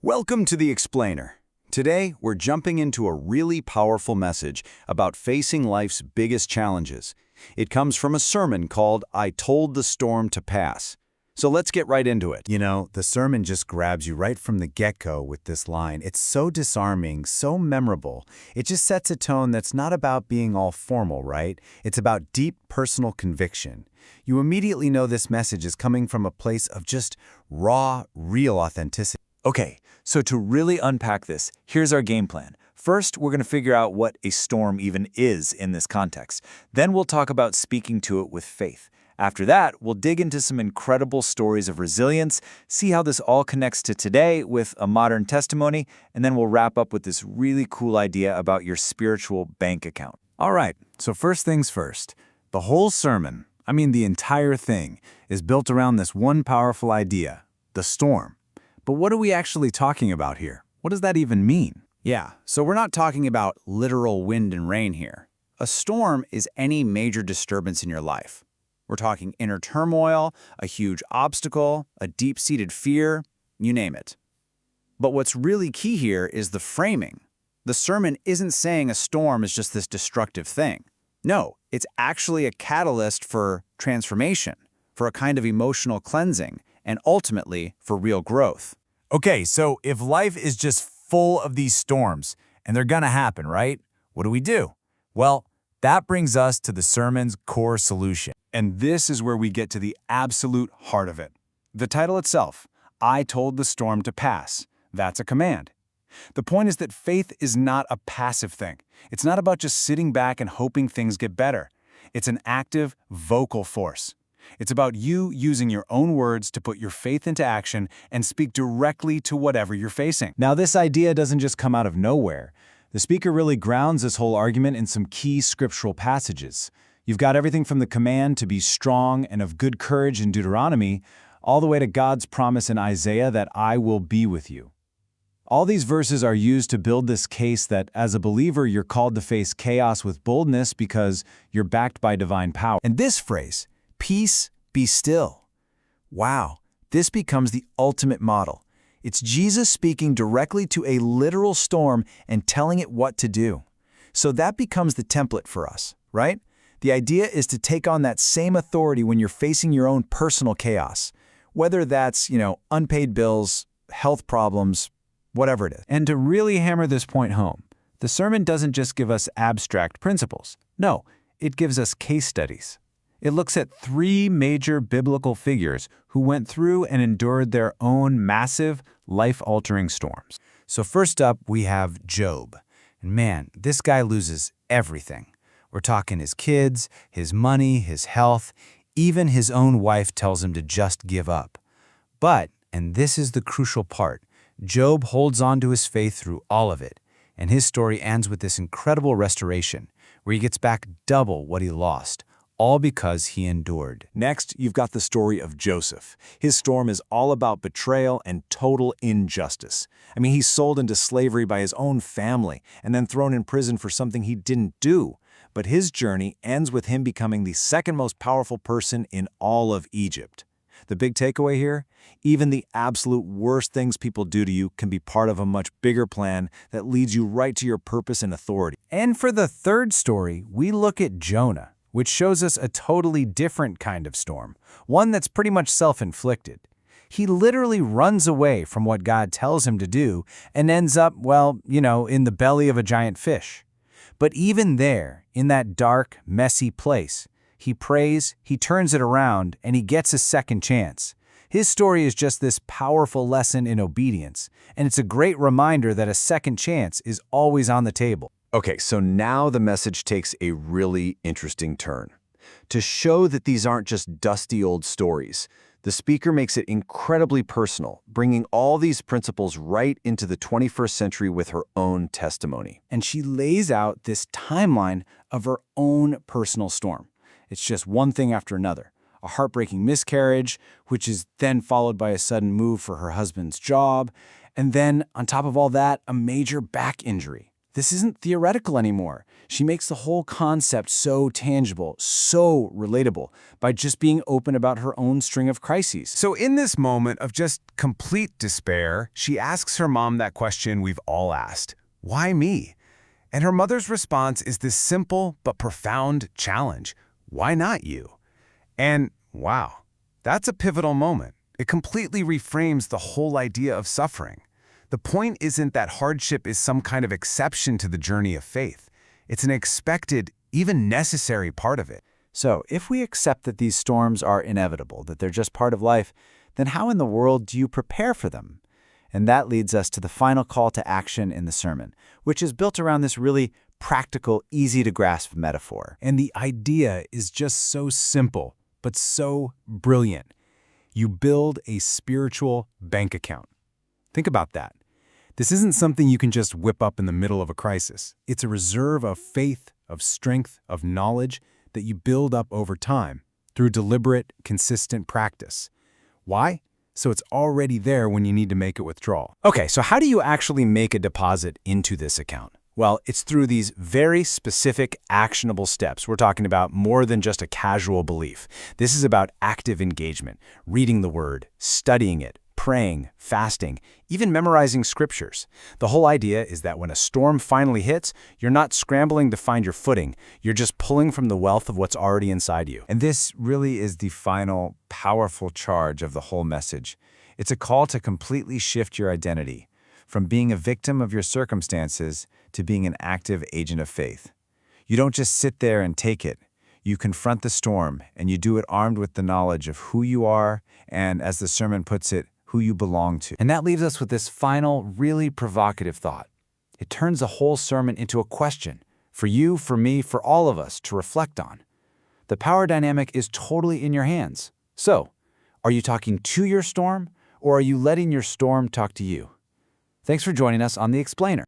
Welcome to The Explainer. Today, we're jumping into a really powerful message about facing life's biggest challenges. It comes from a sermon called "I Told the Storm to Pass." So let's get right into it. You know, the sermon just grabs you right from the get-go with this line. It's so disarming, so memorable. It just sets a tone that's not about being all formal, right? It's about deep personal conviction. You immediately know this message is coming from a place of just raw, real authenticity. Okay, so to really unpack this, here's our game plan. First, we're going to figure out what a storm even is in this context. Then we'll talk about speaking to it with faith. After that, we'll dig into some incredible stories of resilience, see how this all connects to today with a modern testimony, and then we'll wrap up with this really cool idea about your spiritual bank account. All right, so first things first. The whole sermon, the entire thing, is built around this one powerful idea, the storm. But what are we actually talking about here? What does that even mean? Yeah, so we're not talking about literal wind and rain here. A storm is any major disturbance in your life. We're talking inner turmoil, a huge obstacle, a deep-seated fear, you name it. But what's really key here is the framing. The sermon isn't saying a storm is just this destructive thing. No, it's actually a catalyst for transformation, for a kind of emotional cleansing, and ultimately for real growth. Okay, so if life is just full of these storms, and they're gonna happen, right? What do we do? Well, that brings us to the sermon's core solution. And this is where we get to the absolute heart of it. The title itself, I Told the Storm to Pass. That's a command. The point is that faith is not a passive thing. It's not about just sitting back and hoping things get better. It's an active, vocal force. It's about you using your own words to put your faith into action and speak directly to whatever you're facing. Now, this idea doesn't just come out of nowhere. The speaker really grounds this whole argument in some key scriptural passages. You've got everything from the command to be strong and of good courage in Deuteronomy, all the way to God's promise in Isaiah that I will be with you. All these verses are used to build this case that as a believer, you're called to face chaos with boldness because you're backed by divine power. And this phrase, peace, be still. Wow, this becomes the ultimate model. It's Jesus speaking directly to a literal storm and telling it what to do. So that becomes the template for us, right? The idea is to take on that same authority when you're facing your own personal chaos, whether that's, unpaid bills, health problems, whatever it is. And to really hammer this point home, the sermon doesn't just give us abstract principles. No, it gives us case studies. It looks at three major biblical figures who went through and endured their own massive, life-altering storms. So first up, we have Job. And man, this guy loses everything. We're talking his kids, his money, his health, even his own wife tells him to just give up. But, and this is the crucial part, Job holds on to his faith through all of it. And his story ends with this incredible restoration, where he gets back double what he lost, all because he endured. Next, you've got the story of Joseph. His storm is all about betrayal and total injustice. He's sold into slavery by his own family and then thrown in prison for something he didn't do. But his journey ends with him becoming the second most powerful person in all of Egypt. The big takeaway here? Even the absolute worst things people do to you can be part of a much bigger plan that leads you right to your purpose and authority. And for the third story, we look at Jonah, which shows us a totally different kind of storm, one that's pretty much self-inflicted. He literally runs away from what God tells him to do and ends up, in the belly of a giant fish. But even there, in that dark, messy place, he prays, he turns it around, and he gets a second chance. His story is just this powerful lesson in obedience, and it's a great reminder that a second chance is always on the table. Okay, so now the message takes a really interesting turn. To show that these aren't just dusty old stories, the speaker makes it incredibly personal, bringing all these principles right into the 21st century with her own testimony. And she lays out this timeline of her own personal storm. It's just one thing after another. A heartbreaking miscarriage, which is then followed by a sudden move for her husband's job, and then, on top of all that, a major back injury. This isn't theoretical anymore. She makes the whole concept so tangible, so relatable, by just being open about her own string of crises. So in this moment of just complete despair, she asks her mom that question we've all asked: why me? And her mother's response is this simple but profound challenge: why not you? And wow, that's a pivotal moment. It completely reframes the whole idea of suffering. The point isn't that hardship is some kind of exception to the journey of faith. It's an expected, even necessary part of it. So, if we accept that these storms are inevitable, that they're just part of life, then how in the world do you prepare for them? And that leads us to the final call to action in the sermon, which is built around this really practical, easy-to-grasp metaphor. And the idea is just so simple, but so brilliant. You build a spiritual bank account. Think about that. This isn't something you can just whip up in the middle of a crisis. It's a reserve of faith, of strength, of knowledge that you build up over time through deliberate, consistent practice. Why? So it's already there when you need to make a withdrawal. Okay, so how do you actually make a deposit into this account? Well, it's through these very specific, actionable steps. We're talking about more than just a casual belief. This is about active engagement, reading the Word, studying it, praying, fasting, even memorizing scriptures. The whole idea is that when a storm finally hits, you're not scrambling to find your footing. You're just pulling from the wealth of what's already inside you. And this really is the final, powerful charge of the whole message. It's a call to completely shift your identity, from being a victim of your circumstances to being an active agent of faith. You don't just sit there and take it. You confront the storm, and you do it armed with the knowledge of who you are and, as the sermon puts it, who you belong to. And that leaves us with this final, really provocative thought. It turns the whole sermon into a question for you, for me, for all of us to reflect on. The power dynamic is totally in your hands. So, are you talking to your storm, or are you letting your storm talk to you? Thanks for joining us on The Explainer.